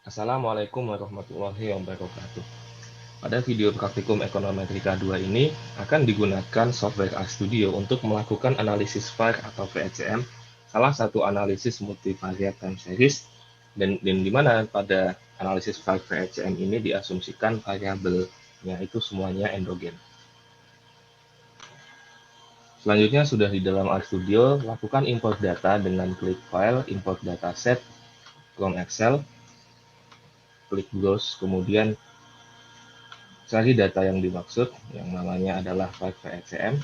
Assalamualaikum warahmatullahi wabarakatuh. Pada video praktikum Ekonometrika 2 ini akan digunakan software RStudio untuk melakukan analisis var atau VECM, salah satu analisis multivariate time series, dan di mana pada analisis var VECM ini diasumsikan variabelnya itu semuanya endogen. Selanjutnya sudah di dalam RStudio, lakukan import data dengan klik file, import dataset from Excel, klik browse, kemudian cari data yang dimaksud, yang namanya adalah var VECM.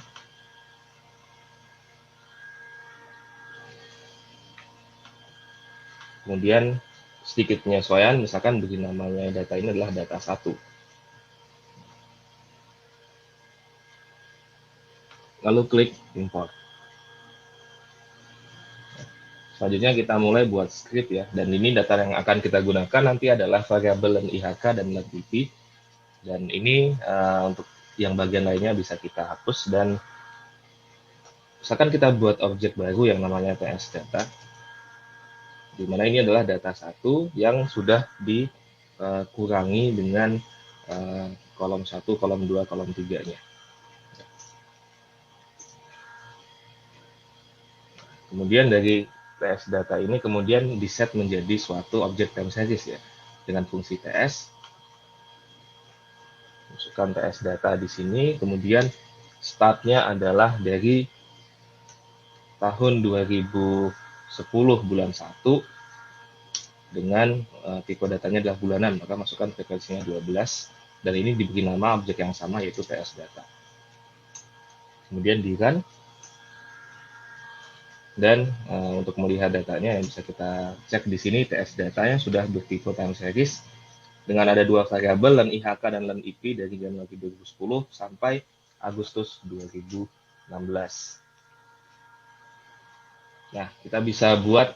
Kemudian sedikit penyesuaian, misalkan begini, namanya data ini adalah data 1. Lalu klik import. Selanjutnya kita mulai buat script ya, dan ini data yang akan kita gunakan nanti adalah variabel len IHK dan len IP. Dan ini untuk yang bagian lainnya bisa kita hapus, dan misalkan kita buat objek baru yang namanya TS data, di mana ini adalah data 1 yang sudah dikurangi dengan kolom 1, kolom 2, kolom 3-nya. Kemudian dari TS data ini kemudian diset menjadi suatu objek time series ya, dengan fungsi TS. Masukkan TS data di sini, kemudian startnya adalah dari tahun 2010 bulan 1 dengan tipe datanya adalah bulanan, maka masukkan frekuensinya 12, dan ini diberi nama objek yang sama yaitu TS data. Kemudian di run, dan untuk melihat datanya yang bisa kita cek di sini, TS datanya sudah bertipe time series dengan ada dua variabel len IHK dan len IP dari Januari 2010 sampai Agustus 2016. Nah, kita bisa buat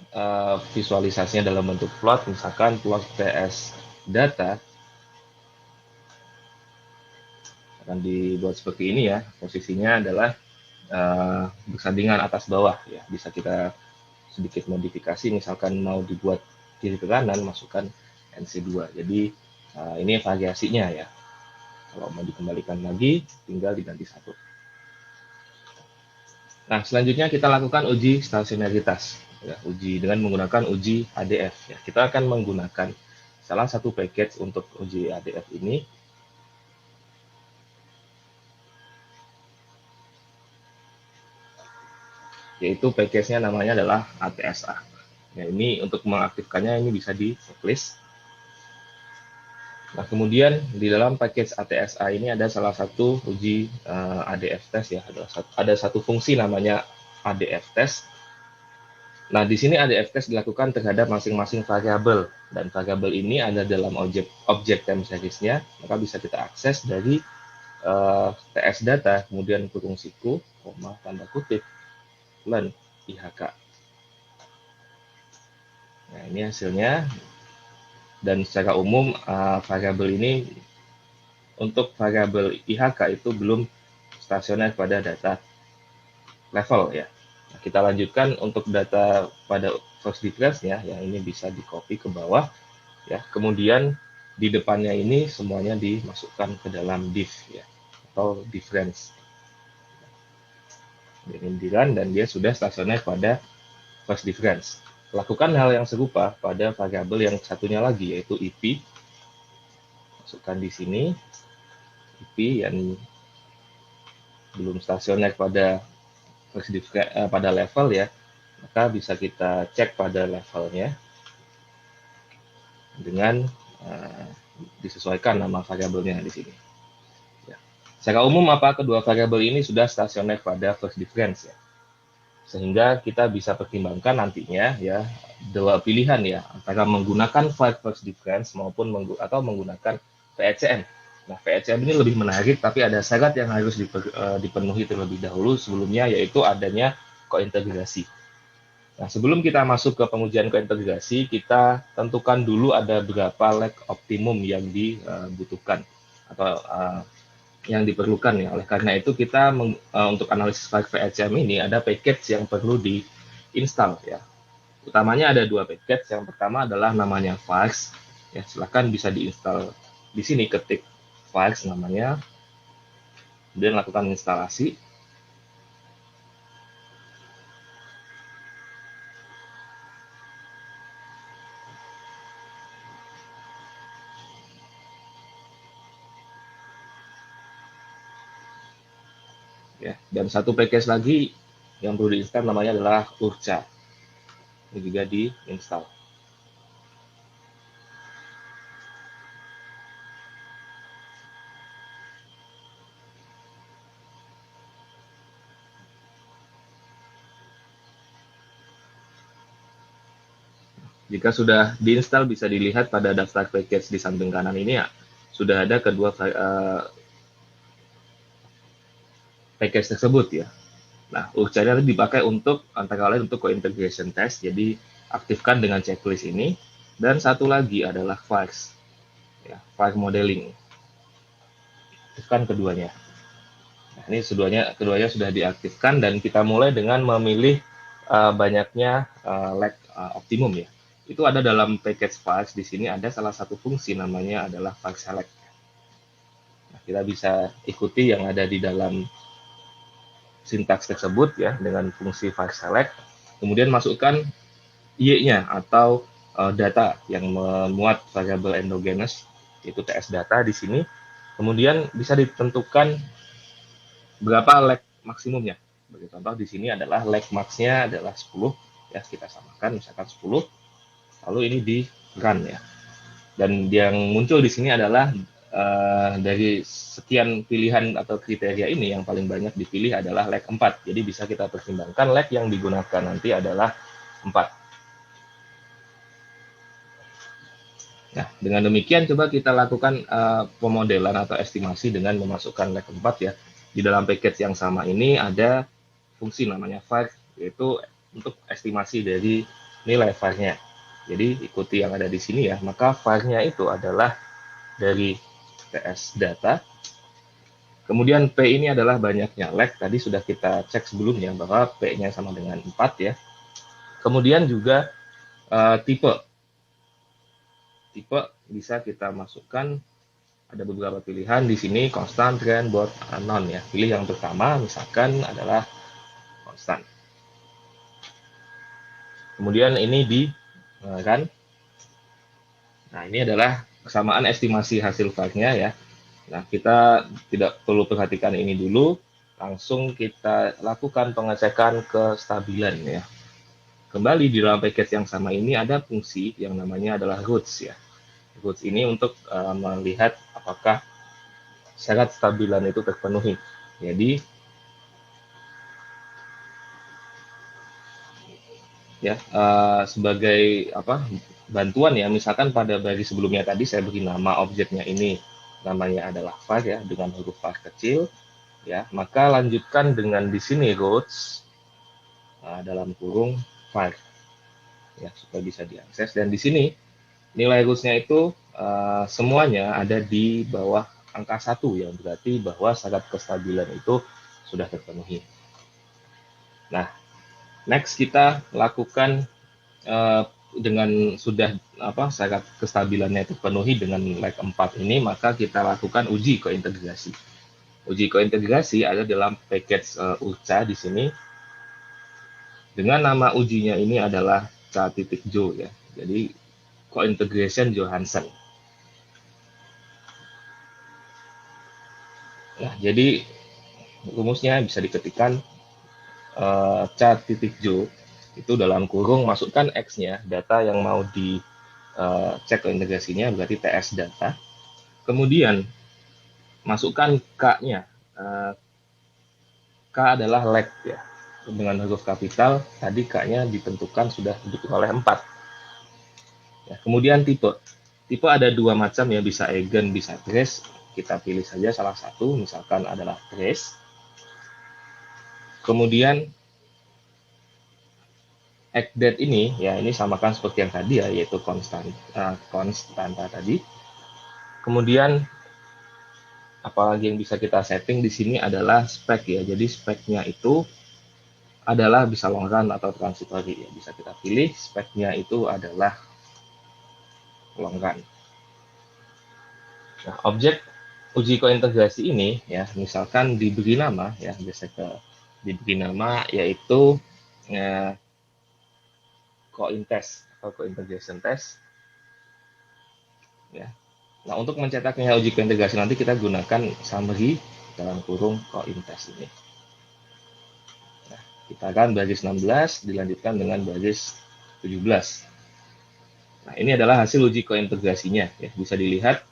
visualisasinya dalam bentuk plot, misalkan plot TS data akan dibuat seperti ini ya, posisinya adalah bersandingan atas bawah ya, bisa kita sedikit modifikasi, misalkan mau dibuat kiri ke kanan, masukkan NC2. Jadi ini variasinya ya. Kalau mau dikembalikan lagi, tinggal diganti 1. Nah, selanjutnya kita lakukan uji stasionaritas. Ya, uji dengan menggunakan uji ADF. Ya, kita akan menggunakan salah satu package untuk uji ADF ini, yaitu package-nya namanya adalah ATSA. Ya, ini untuk mengaktifkannya ini bisa di checklist. Nah, kemudian di dalam package ATSA ini ada salah satu uji ADF test ya, ada satu fungsi namanya ADF test. Nah, di sini ADF test dilakukan terhadap masing-masing variabel, dan variabel ini ada dalam objek time series-nya, maka bisa kita akses dari TS data, kemudian kurung siku, koma, tanda kutip, len IHK. Nah, ini hasilnya. Dan secara umum variabel ini untuk variabel IHK itu belum stasioner pada data level ya. Nah, kita lanjutkan untuk data pada first difference-nya, yang ini bisa di copy ke bawah ya. Kemudian di depannya ini semuanya dimasukkan ke dalam div ya, atau difference. Ini di run dan dia sudah stasioner pada first difference. Lakukan hal yang serupa pada variabel yang satunya lagi, yaitu IP. Masukkan di sini IP yang belum stasioner pada pada level ya, maka bisa kita cek pada levelnya dengan disesuaikan nama variabelnya di sini. Ya. Secara umum, apa kedua variabel ini sudah stasioner pada first difference ya, sehingga kita bisa pertimbangkan nantinya ya dua pilihan ya, antara menggunakan var first difference maupun menggunakan VECM. Nah, VECM ini lebih menarik, tapi ada syarat yang harus dipenuhi terlebih dahulu sebelumnya, yaitu adanya kointegrasi. Nah, sebelum kita masuk ke pengujian kointegrasi, kita tentukan dulu ada berapa lag optimum yang dibutuhkan atau yang diperlukan ya. Oleh karena itu kita untuk analisis var VECM ini ada package yang perlu diinstal ya. Utamanya ada dua package. Yang pertama adalah namanya vars. Ya, silakan bisa diinstal di sini, ketik files namanya, kemudian lakukan instalasi. Ya, dan satu package lagi yang perlu diinstal namanya adalah Urca. Ini juga diinstal. Jika sudah diinstal, bisa dilihat pada daftar package di samping kanan ini ya, sudah ada kedua package tersebut ya. Nah, Urca ini dipakai untuk antara lain untuk co-integration test, jadi aktifkan dengan checklist ini. Dan satu lagi adalah files, ya, file modeling. Aktifkan keduanya. Nah, ini keduanya sudah diaktifkan dan kita mulai dengan memilih banyaknya lag optimum ya. Itu ada dalam package files. Di sini ada salah satu fungsi namanya adalah file select. Nah, kita bisa ikuti yang ada di dalam sintaks tersebut ya dengan fungsi file select. Kemudian masukkan Y-nya atau data yang memuat variabel endogenous, yaitu TS data di sini. Kemudian bisa ditentukan berapa lag maksimumnya. Bagi contoh di sini adalah lag max-nya adalah 10, ya kita samakan misalkan 10. Lalu ini di run ya. Dan yang muncul di sini adalah dari sekian pilihan atau kriteria ini yang paling banyak dipilih adalah lag 4. Jadi bisa kita pertimbangkan lag yang digunakan nanti adalah 4. Nah, dengan demikian coba kita lakukan pemodelan atau estimasi dengan memasukkan lag 4 ya. Di dalam package yang sama ini ada fungsi namanya var, yaitu untuk estimasi dari nilai var-nya. Jadi ikuti yang ada di sini ya, maka var-nya itu adalah dari TS data. Kemudian P ini adalah banyaknya lag, tadi sudah kita cek sebelumnya bahwa P-nya sama dengan 4 ya. Kemudian juga tipe bisa kita masukkan, ada beberapa pilihan di sini, konstan, trend, bot, non ya. Pilih yang pertama, misalkan adalah konstan. Kemudian ini di kan. Nah, ini adalah kesamaan estimasi hasil var-nya ya. Nah, kita tidak perlu perhatikan ini dulu, langsung kita lakukan pengecekan kestabilan ya. Kembali di dalam package yang sama ini ada fungsi yang namanya adalah roots ya. Roots ini untuk melihat apakah syarat stabilan itu terpenuhi. Jadi ya sebagai bantuan ya, misalkan pada baris sebelumnya tadi saya beri nama objeknya ini namanya adalah var ya dengan huruf var kecil ya, maka lanjutkan dengan di sini roots dalam kurung var ya supaya bisa diakses. Dan di sini nilai rootsnya itu semuanya ada di bawah angka 1 yang berarti bahwa syarat kestabilan itu sudah terpenuhi. Nah, next kita lakukan dengan sudah syarat kestabilannya terpenuhi dengan lag 4 ini, maka kita lakukan uji kointegrasi. Uji kointegrasi ada dalam package Urca di sini. Dengan nama ujinya ini adalah K.Jo ya. Jadi Cointegration Johansson. Nah, jadi rumusnya bisa diketikkan K.Jo itu dalam kurung masukkan X-nya, data yang mau dicek integrasinya berarti TS data. Kemudian masukkan K-nya. K adalah lag ya. Dengan huruf kapital, tadi K-nya ditentukan sudah didukung oleh 4. Ya, kemudian tipe. Tipe ada dua macam ya, bisa eigen, bisa trace. Kita pilih saja salah satu, misalkan adalah trace. Kemudian date ini ya, ini samakan seperti yang tadi ya, yaitu konstanta tadi. Kemudian apalagi yang bisa kita setting di sini adalah spek ya. Jadi speknya itu adalah bisa long run atau transitory ya. Bisa kita pilih speknya itu adalah long run. Nah, objek uji kointegrasi ini ya misalkan diberi nama ya diberi nama yaitu cointest atau cointegration test ya. Nah, untuk mencetaknya uji kointegrasi nanti kita gunakan summary dalam kurung cointest ini. Nah, kita akan baris 16 dilanjutkan dengan baris 17. Nah, ini adalah hasil uji kointegrasinya ya, bisa dilihat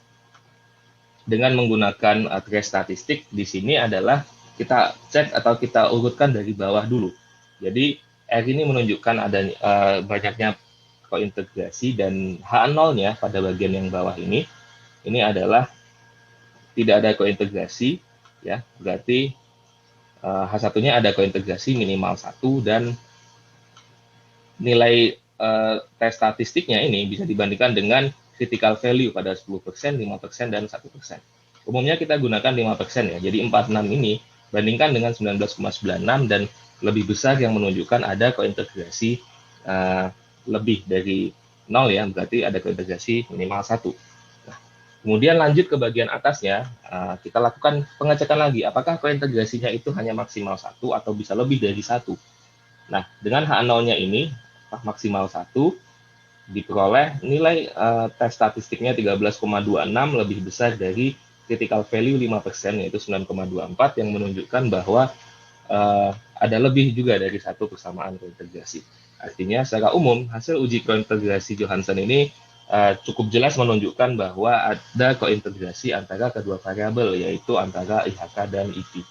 dengan menggunakan trace statistik. Di sini adalah kita cek atau kita urutkan dari bawah dulu. Jadi R ini menunjukkan adanya banyaknya kointegrasi dan H0-nya pada bagian yang bawah ini adalah tidak ada kointegrasi ya, berarti H1-nya ada kointegrasi minimal 1 dan nilai tes statistiknya ini bisa dibandingkan dengan critical value pada 10%, 5%, dan 1%. Umumnya kita gunakan 5% ya, jadi 46 ini bandingkan dengan 19,96 dan lebih besar yang menunjukkan ada kointegrasi lebih dari 0 ya, berarti ada kointegrasi minimal 1. Nah, kemudian lanjut ke bagian atasnya, kita lakukan pengecekan lagi, apakah kointegrasinya itu hanya maksimal 1 atau bisa lebih dari 1. Nah, dengan H0-nya ini, maksimal 1, diperoleh nilai tes statistiknya 13,26 lebih besar dari critical value 5%, yaitu 9,24, yang menunjukkan bahwa ada lebih juga dari satu persamaan kointegrasi. Artinya, secara umum, hasil uji kointegrasi Johansson ini cukup jelas menunjukkan bahwa ada kointegrasi antara kedua variabel, yaitu antara IHK dan IP.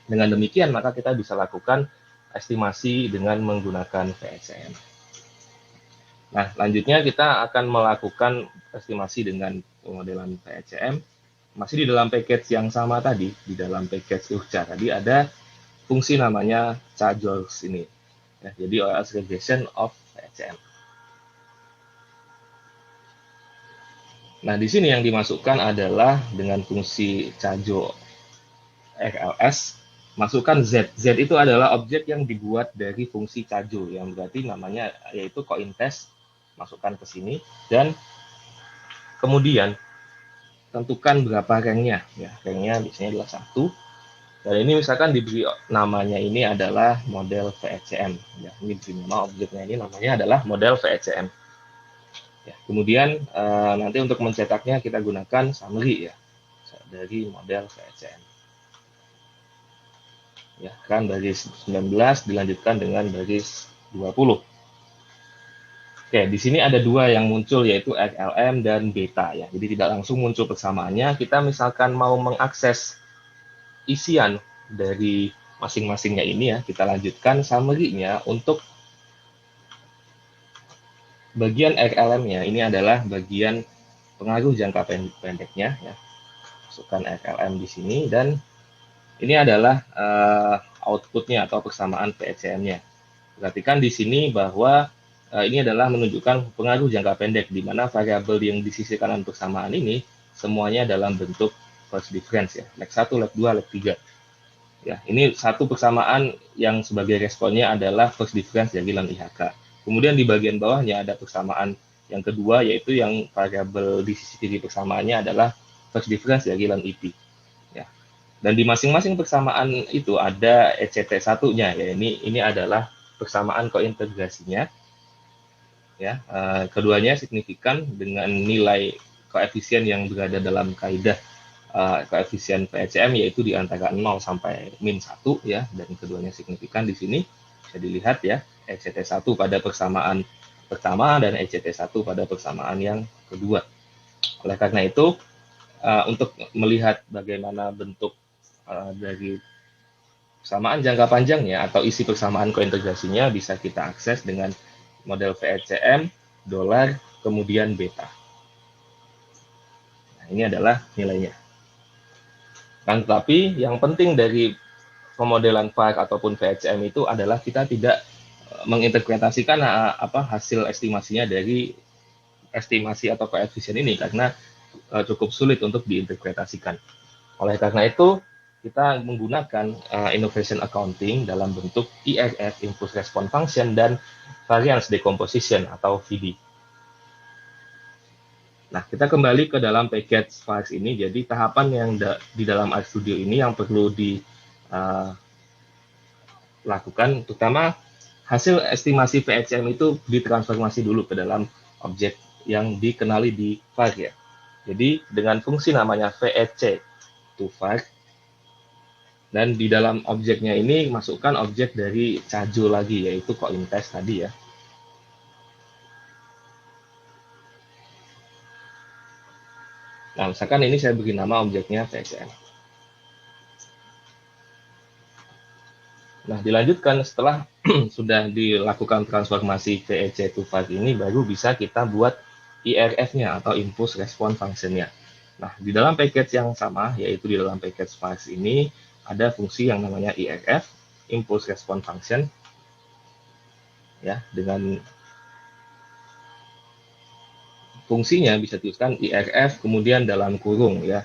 Dengan demikian, maka kita bisa lakukan estimasi dengan menggunakan VHCM. Nah, selanjutnya kita akan melakukan estimasi dengan pemodelan VHCM. Masih di dalam package yang sama tadi, di dalam package URCA tadi ada fungsi namanya CHA-JORS ini. Ya, jadi OLS Regression of VHCM. Nah, di sini yang dimasukkan adalah dengan fungsi CHA-JO RLS, masukkan Z. Z itu adalah objek yang dibuat dari fungsi CHA-JO, yang berarti namanya yaitu cointest, masukkan ke sini, dan kemudian tentukan berapa ranknya. Ya, ranknya biasanya adalah 1, dan ini misalkan diberi namanya ini adalah model VHCM. Ya, ini diberi nama objeknya ini namanya adalah model VHCM. Ya, kemudian nanti untuk mencetaknya kita gunakan summary ya dari model VHCM. Ya, kan baris 19 dilanjutkan dengan baris 20. Oke, di sini ada dua yang muncul yaitu XLM dan beta ya. Jadi tidak langsung muncul persamaannya. Kita misalkan mau mengakses isian dari masing-masingnya ini ya, kita lanjutkan summary-nya untuk bagian XLM-nya. Ini adalah bagian pengaruh jangka pendeknya ya. Masukkan XLM di sini dan ini adalah output-nya atau persamaan VHCM-nya. Perhatikan di sini bahwa ini adalah menunjukkan pengaruh jangka pendek, di mana variabel yang di sisi kanan persamaan ini semuanya dalam bentuk first difference ya, leg 1, leg 2, leg 3. Ya, ini satu persamaan yang sebagai responnya adalah first difference Jagilan IHK. Kemudian di bagian bawahnya ada persamaan yang kedua, yaitu yang variabel di sisi kiri persamaannya adalah first difference Jagilan IP. Ya. Dan di masing-masing persamaan itu ada ECT1-nya ya. Ini adalah persamaan kointegrasinya. Ya, keduanya signifikan dengan nilai koefisien yang berada dalam kaidah koefisien VHCM yaitu di antara 0 sampai min 1 ya, dan keduanya signifikan di sini bisa dilihat ya, ECT1 pada persamaan pertama dan ECT1 pada persamaan yang kedua. Oleh karena itu, untuk melihat bagaimana bentuk dari persamaan jangka panjangnya atau isi persamaan kointegrasinya bisa kita akses dengan model VHCM, dolar, kemudian beta. Nah, ini adalah nilainya. Kan, tetapi yang penting dari pemodelan VAR ataupun VHCM itu adalah kita tidak menginterpretasikan hasil estimasinya dari estimasi atau koefisien ini karena cukup sulit untuk diinterpretasikan. Oleh karena itu, kita menggunakan innovation accounting dalam bentuk IRF, impulse response function, dan variance decomposition atau VD. Nah, kita kembali ke dalam package files ini. Jadi tahapan yang di dalam RStudio ini yang perlu dilakukan, terutama hasil estimasi VHCM itu ditransformasi dulu ke dalam objek yang dikenali di file ya. Jadi dengan fungsi namanya VEC to file, dan di dalam objeknya ini masukkan objek dari Cajo lagi, yaitu cointest tadi ya. Nah, misalkan ini saya beri nama objeknya VHCM. Nah, dilanjutkan setelah sudah dilakukan transformasi VEC to file ini, baru bisa kita buat IRF-nya atau Impulse Response Function-nya. Nah, di dalam package yang sama, yaitu di dalam package files ini, ada fungsi yang namanya IRF, Impulse Response Function, ya, dengan fungsinya bisa dituliskan IRF, kemudian dalam kurung, ya.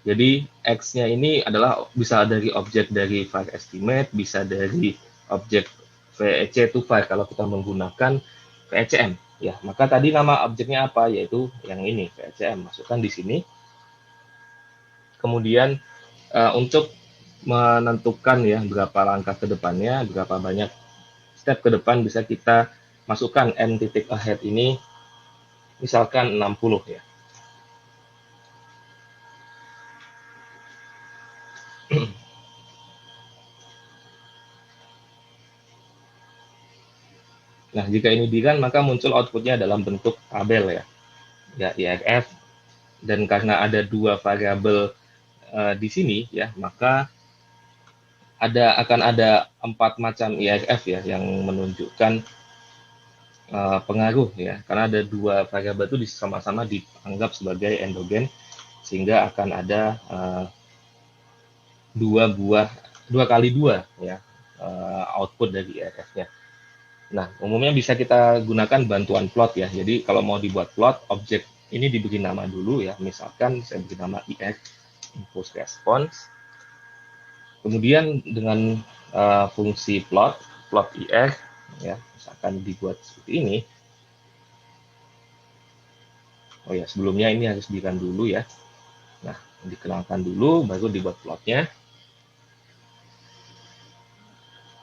Jadi X-nya ini adalah bisa dari objek dari file estimate, bisa dari objek VEC to file kalau kita menggunakan VECM. Ya, maka tadi nama objeknya apa? Yaitu yang ini, VECM. Masukkan di sini. Kemudian untuk menentukan ya berapa langkah ke depannya, berapa banyak step ke depan, bisa kita masukkan n titik ahead ini, misalkan 60 ya. Nah, jika ini di-run, maka muncul outputnya dalam bentuk tabel ya, IRF. Dan karena ada dua variabel di sini ya, maka akan ada 4 macam IRF ya yang menunjukkan pengaruh ya, karena ada dua variabel itu sama-sama dianggap sebagai endogen, sehingga akan ada dua kali dua ya output dari IRF-nya. Nah, umumnya bisa kita gunakan bantuan plot ya. Jadi kalau mau dibuat plot, objek ini diberi nama dulu ya. Misalkan saya beri nama IX, Impulse Response. Kemudian dengan fungsi plot IX ya, misalkan dibuat seperti ini. Oh ya, sebelumnya ini harus di-run dulu ya. Nah, dikenalkan dulu, baru dibuat plotnya.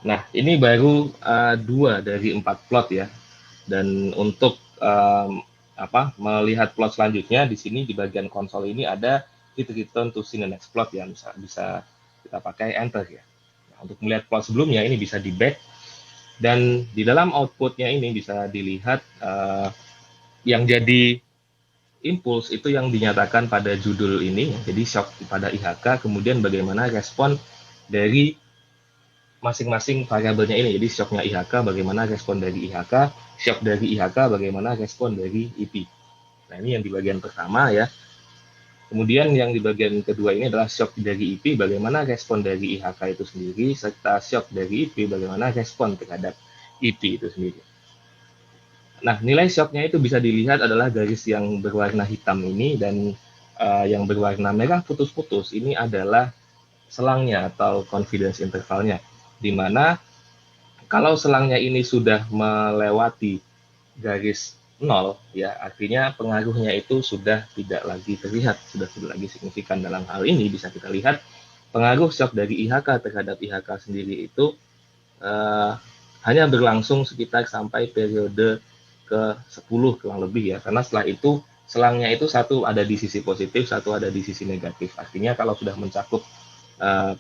Nah, ini baru 2 dari 4 plot ya. Dan untuk melihat plot selanjutnya, di sini di bagian konsol ini ada hit return to see the next plot ya, bisa kita pakai enter ya. Nah, untuk melihat plot sebelumnya ini bisa di back, dan di dalam outputnya ini bisa dilihat yang jadi impuls itu yang dinyatakan pada judul ini, jadi shock pada IHK, kemudian bagaimana respon dari masing-masing variabelnya ini. Jadi shocknya IHK, bagaimana respon dari IHK, shock dari IHK, bagaimana respon dari IP. Nah, ini yang di bagian pertama ya. Kemudian yang di bagian kedua ini adalah shock dari IP, bagaimana respon dari IHK itu sendiri, serta shock dari IP, bagaimana respon terhadap IP itu sendiri. Nah, nilai shocknya itu bisa dilihat adalah garis yang berwarna hitam ini, dan yang berwarna merah putus-putus ini adalah selangnya atau confidence intervalnya, di mana kalau selangnya ini sudah melewati garis 0 ya, artinya pengaruhnya itu sudah tidak lagi terlihat, sudah tidak lagi signifikan. Dalam hal ini bisa kita lihat pengaruh shock dari IHK terhadap IHK sendiri itu hanya berlangsung sekitar sampai periode ke-10 kurang lebih ya, karena setelah itu selangnya itu satu ada di sisi positif, satu ada di sisi negatif. Artinya kalau sudah mencakup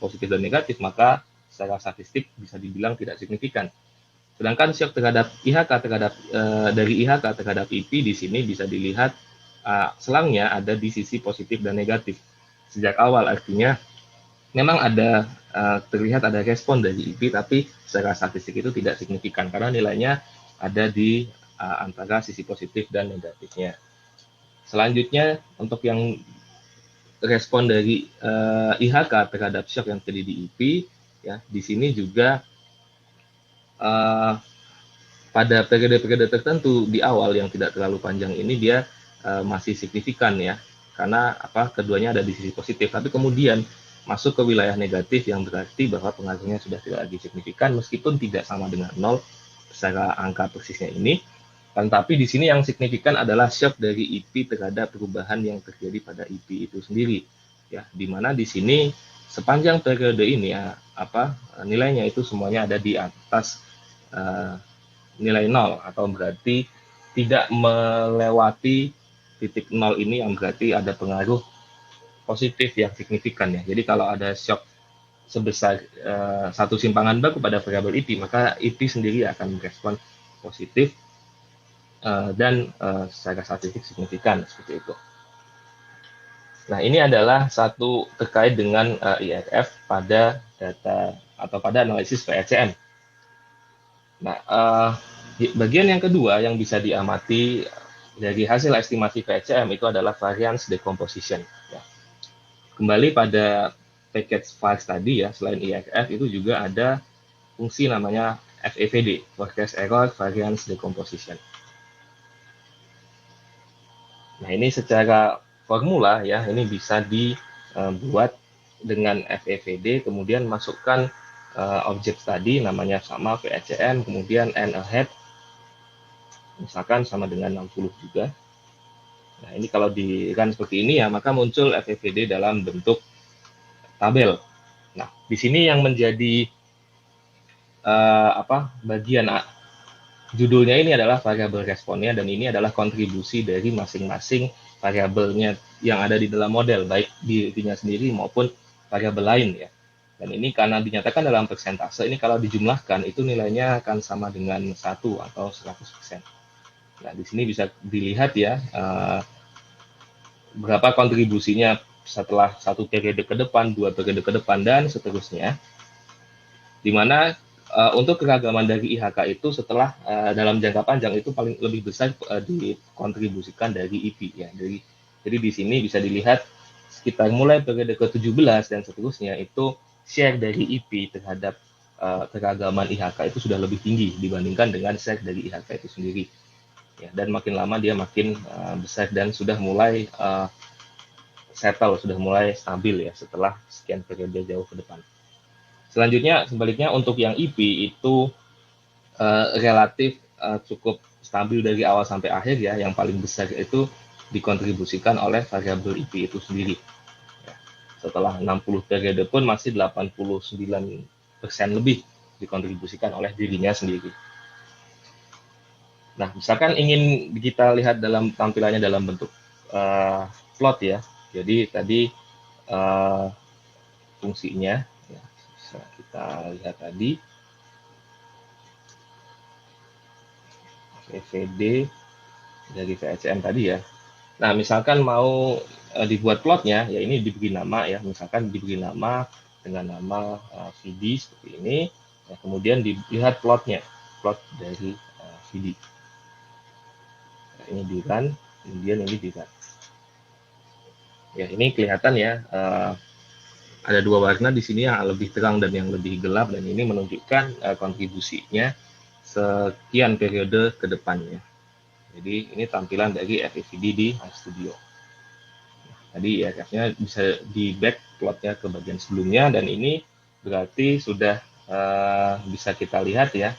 positif dan negatif, maka secara statistik bisa dibilang tidak signifikan. Sedangkan shock terhadap IHK dari IHK terhadap IP di sini bisa dilihat selangnya ada di sisi positif dan negatif sejak awal. Artinya memang ada terlihat ada respon dari IP, tapi secara statistik itu tidak signifikan karena nilainya ada di antara sisi positif dan negatifnya. Selanjutnya untuk yang respon dari IHK terhadap shock yang terjadi di IP ya, di sini juga pada periode-periode tertentu di awal yang tidak terlalu panjang ini dia masih signifikan ya, karena keduanya ada di sisi positif, tapi kemudian masuk ke wilayah negatif yang berarti bahwa pengaruhnya sudah tidak lagi signifikan meskipun tidak sama dengan 0 secara angka persisnya ini. Tetapi di sini yang signifikan adalah shock dari IP terhadap perubahan yang terjadi pada IP itu sendiri. Ya, di mana di sini sepanjang periode ini ya, nilainya itu semuanya ada di atas nilai 0, atau berarti tidak melewati titik 0 ini, yang berarti ada pengaruh positif yang signifikan ya. Jadi kalau ada shock sebesar satu simpangan baku pada variabel IP, maka IP sendiri akan merespon positif dan secara statistik signifikan seperti itu. Nah, ini adalah satu terkait dengan IRF pada data atau pada analisis VECM. Nah, bagian yang kedua yang bisa diamati dari hasil estimasi VECM itu adalah variance decomposition. Ya. Kembali pada package files tadi ya, selain IRF itu juga ada fungsi namanya FEVD, Forecast Error Variance Decomposition. Nah, ini secara formula ya, ini bisa dibuat dengan FEVD, kemudian masukkan objek tadi namanya sama VECM, kemudian n ahead misalkan sama dengan 60 juga. Nah, ini kalau di run seperti ini ya, maka muncul FEVD dalam bentuk tabel. Nah, di sini yang menjadi bagian judulnya ini adalah variabel responnya, dan ini adalah kontribusi dari masing-masing variabelnya yang ada di dalam model, baik dirinya sendiri maupun variabel lain ya. Dan ini karena dinyatakan dalam persentase, ini kalau dijumlahkan itu nilainya akan sama dengan 1 atau 100%. Nah, di sini bisa dilihat ya berapa kontribusinya setelah 1 periode ke depan, 2 periode ke depan, dan seterusnya. Di mana untuk keragaman dari IHK itu setelah dalam jangka panjang itu paling lebih besar dikontribusikan dari IP ya. Jadi di sini bisa dilihat sekitar mulai periode ke-17 dan seterusnya itu share dari IP terhadap keragaman IHK itu sudah lebih tinggi dibandingkan dengan share dari IHK itu sendiri. Ya, dan makin lama dia makin besar dan sudah mulai settle, sudah mulai stabil ya setelah sekian periode jauh ke depan. Selanjutnya, sebaliknya untuk yang IP itu relatif cukup stabil dari awal sampai akhir ya. Yang paling besar itu dikontribusikan oleh variabel IP itu sendiri. Ya. Setelah 60 periode pun masih 89% lebih dikontribusikan oleh dirinya sendiri. Nah, misalkan ingin kita lihat dalam tampilannya dalam bentuk plot ya. Jadi tadi fungsinya kita lihat tadi VVD dari VECM tadi ya. Nah, misalkan mau dibuat plotnya, ya ini diberi nama ya, misalkan diberi nama dengan nama VD seperti ini, ya, kemudian dilihat plotnya, plot dari VD. Nah, ini di run, kemudian ini di run. Ya, ini kelihatan ya, ada dua warna di sini yang lebih terang dan yang lebih gelap, dan ini menunjukkan kontribusinya sekian periode ke depannya. Jadi ini tampilan dari FEVD di RStudio. Tadi IRF-nya bisa di back plotnya ke bagian sebelumnya, dan ini berarti sudah bisa kita lihat ya,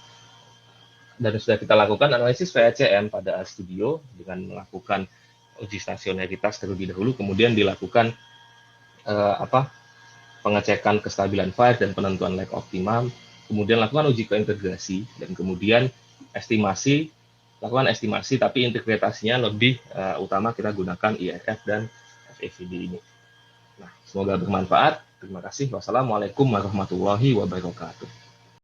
dan sudah kita lakukan analisis VECM pada RStudio dengan melakukan uji stasionaritas terlebih dahulu, kemudian dilakukan pengecekan kestabilan file dan penentuan lag optimum, kemudian lakukan uji keintegrasi, dan kemudian lakukan estimasi, tapi interpretasinya lebih utama kita gunakan IRF dan FEVD ini. Nah, semoga bermanfaat. Terima kasih. Wassalamualaikum warahmatullahi wabarakatuh.